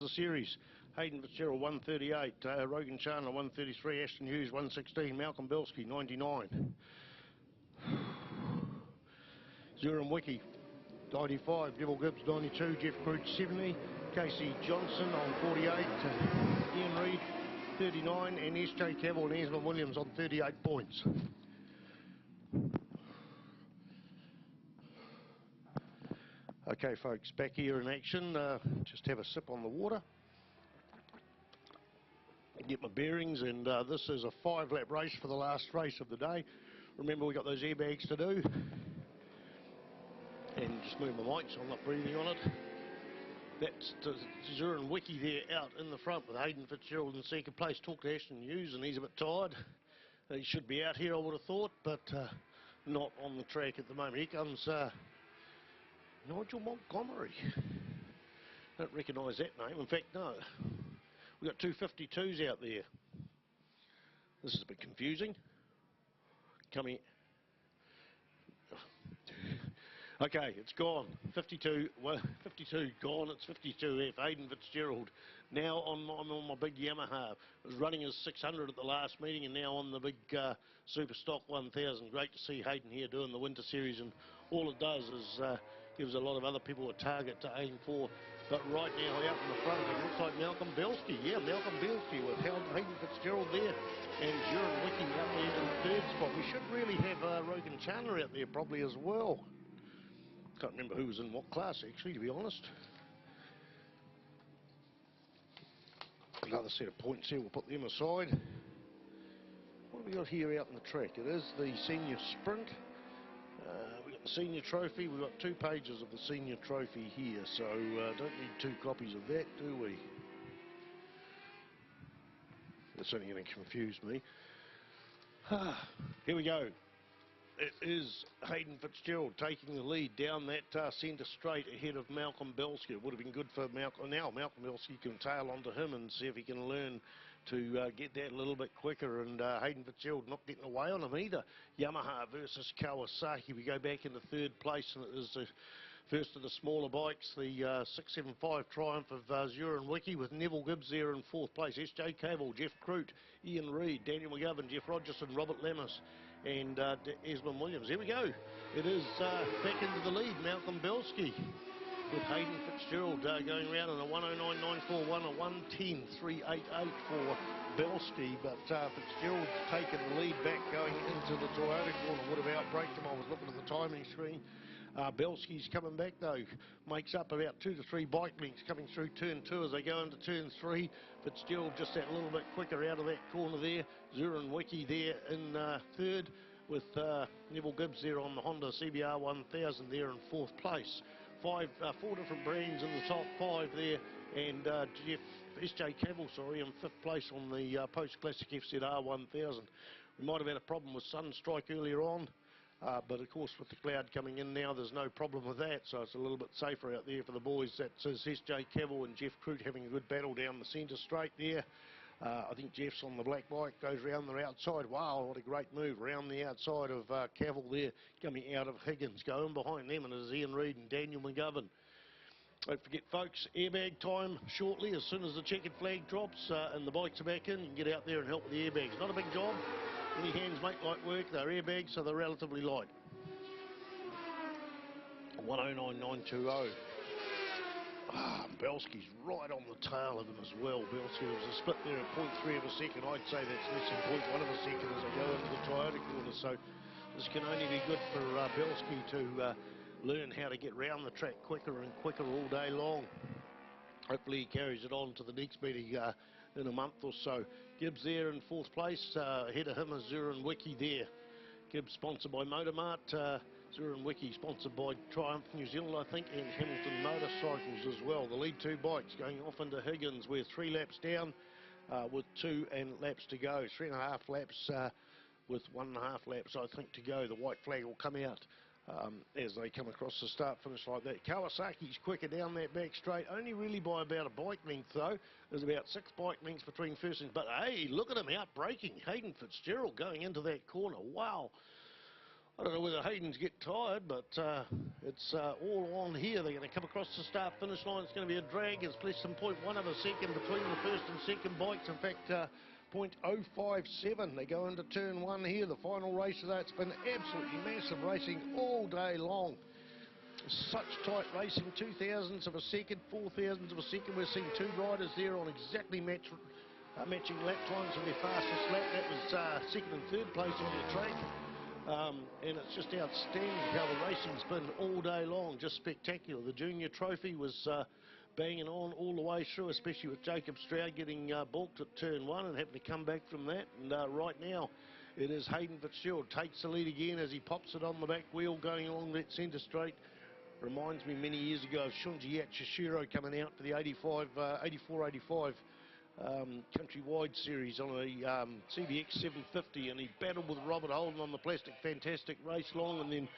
The series, Hayden Fitzgerald 138, Rogan Chandler 133, Ashton Hughes 116, Malcolm Belsky 99, Zuram Wiki 95, Neville Gibbs 92, Jeff Croot 70, Casey Johnson on 48, Ian Reid 39, and SJ Cavill and Esmond Williams on 38 points. Okay folks, back here in action, just have a sip on the water, get my bearings, and this is a 5-lap race for the last race of the day. Remember, we got those airbags to do, and just move my mic so I'm not breathing on it. That's Zuram Wiki there out in the front with Hayden Fitzgerald in second place. Talk to Ashton Hughes and he's a bit tired. He should be out here, I would have thought, but not on the track at the moment. Here comes Nigel Montgomery. Don't recognise that name. In fact, no. We've got two 52s out there. This is a bit confusing. Coming. Okay, it's gone. 52, well, 52 gone. It's 52F. Hayden Fitzgerald now I'm on my big Yamaha. It was running as 600 at the last meeting, and now on the big Super Stock 1000. Great to see Hayden here doing the Winter Series, and all it does is gives a lot of other people a target to aim for. But right now, out in the front, it looks like Malcolm Belsky. Yeah, Malcolm Belsky with Hayden Fitzgerald there, and Zuram Wiki up there in the third spot. We should really have Rogan Chandler out there probably as well. Can't remember who was in what class actually, to be honest. Another set of points here, we'll put them aside. What have we got here out in the track? It is the senior sprint. We've got the senior trophy. We've got 2 pages of the senior trophy here, so don't need 2 copies of that, do we? That's only going to confuse me. Here we go. It is Hayden Fitzgerald taking the lead down that centre straight ahead of Malcolm Belsky. It would have been good for Malcolm. Now Malcolm Belsky can tail onto him and see if he can learn to get that a little bit quicker. And Hayden Fitzgerald not getting away on him either. Yamaha versus Kawasaki. We go back into third place, and it is the first of the smaller bikes, the 675 Triumph of Zuram Wiki, with Neville Gibbs there in fourth place. SJ Cavill, Jeff Croot, Ian Reid, Daniel McGovern, Jeff Rogerson, Robert Lemmis, and Esmond Williams. Here we go. It is back into the lead, Malcolm Belsky, with Hayden Fitzgerald going around in a 109.941, a 110.388 for Belsky, but Fitzgerald's taken the lead back going into the Toyota corner. Would have outbraked him. I was looking at the timing screen. Belsky's coming back though, makes up about 2 to 3 bike lengths coming through turn 2 as they go into turn 3. Fitzgerald just that little bit quicker out of that corner there. Zuram Wiki there in third, with Neville Gibbs there on the Honda CBR 1000 there in fourth place. 4 different brands in the top 5 there, and SJ Cavill, sorry, in fifth place on the Post Classic FZR 1000. We might have had a problem with Sunstrike earlier on. But of course with the cloud coming in now, there's no problem with that, so it's a little bit safer out there for the boys. That's SJ Cavill and Jeff Croot having a good battle down the centre straight there. I think Jeff's on the black bike, goes round the outside. Wow, what a great move round the outside of Cavill there, coming out of Higgins. Going behind them, and it is Ian Reid and Daniel McGovern. Don't forget folks, airbag time shortly. As soon as the checkered flag drops and the bikes are back in, you can get out there and help with the airbags. Not a big job. Any hands make light work. They're airbags, so they're relatively light. 109.920. Belsky's right on the tail of him as well. Belsky was a split there at 0.3 of a second. I'd say that's less than 0.1 of a second as they go into the Toyota corner. So this can only be good for Belsky to learn how to get round the track quicker and quicker all day long. Hopefully he carries it on to the next meeting in a month or so. Gibbs there in fourth place. Ahead of him is Zuram Wiki there. Gibbs sponsored by Motormart. Zuram Wiki sponsored by Triumph New Zealand, I think, and Hamilton Motorcycles as well. The lead 2 bikes going off into Higgins. We're 3 laps down with 2 laps to go. 3.5 laps with 1.5 laps, I think, to go. The white flag will come out as they come across the start finish like that. Kawasaki's quicker down that back straight, only really by about a bike length though. There's about 6 bike lengths between first and, but hey, look at him out braking. Hayden Fitzgerald going into that corner. Wow, I don't know whether Hayden's get tired, but it's all on here. They're going to come across the start-finish line. It's going to be a drag. It's less than 0.1 of a second between the first and second bikes. In fact, 0.057. They go into turn one here. The final race of that. It's been absolutely massive racing all day long. Such tight racing, 2,000ths of a second, 4,000ths of a second. We're seeing two riders there on exactly matching lap times of their fastest lap. That was second and third place on the track. And it's just outstanding how the racing's been all day long, just spectacular. The junior trophy was banging on all the way through, especially with Jacob Stroud getting balked at turn one and having to come back from that. And right now it is Hayden Fitzgerald takes the lead again as he pops it on the back wheel going along that centre straight. Reminds me many years ago of Shunji Yachishiro coming out for the 84-85 countrywide series on a CBX 750, and he battled with Robert Holden on the plastic. Fantastic race long, and then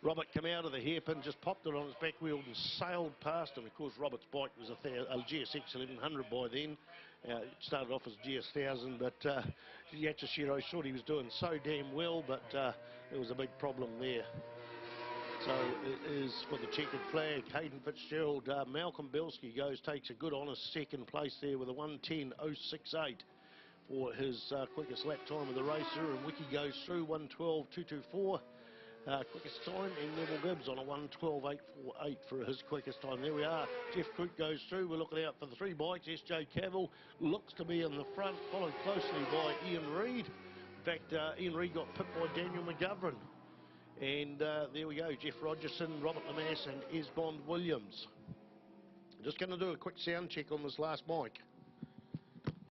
Robert came out of the hairpin, just popped it on his back wheel and sailed past him. Of course, Robert's bike was a GSX 1100 by then. It started off as GS 1000, but Yachishiro thought he was doing so damn well, but there was a big problem there. So it is for the checkered flag. Hayden Fitzgerald, Malcolm Belsky takes a good honest second place there with a 1:10.068 for his quickest lap time of the racer, and Wiki goes through 1:12.224 quickest time, and Neville Gibbs on a 1:12.848 for his quickest time. There we are. Jeff Crook goes through. We're looking out for the three bikes. SJ Cavill looks to be in the front, followed closely by Ian Reid. In fact, Ian Reid got pipped by Daniel McGovern. And there we go, Jeff Rogerson, Robert Lamass and Esbond Williams. Just going to do a quick sound check on this last mic.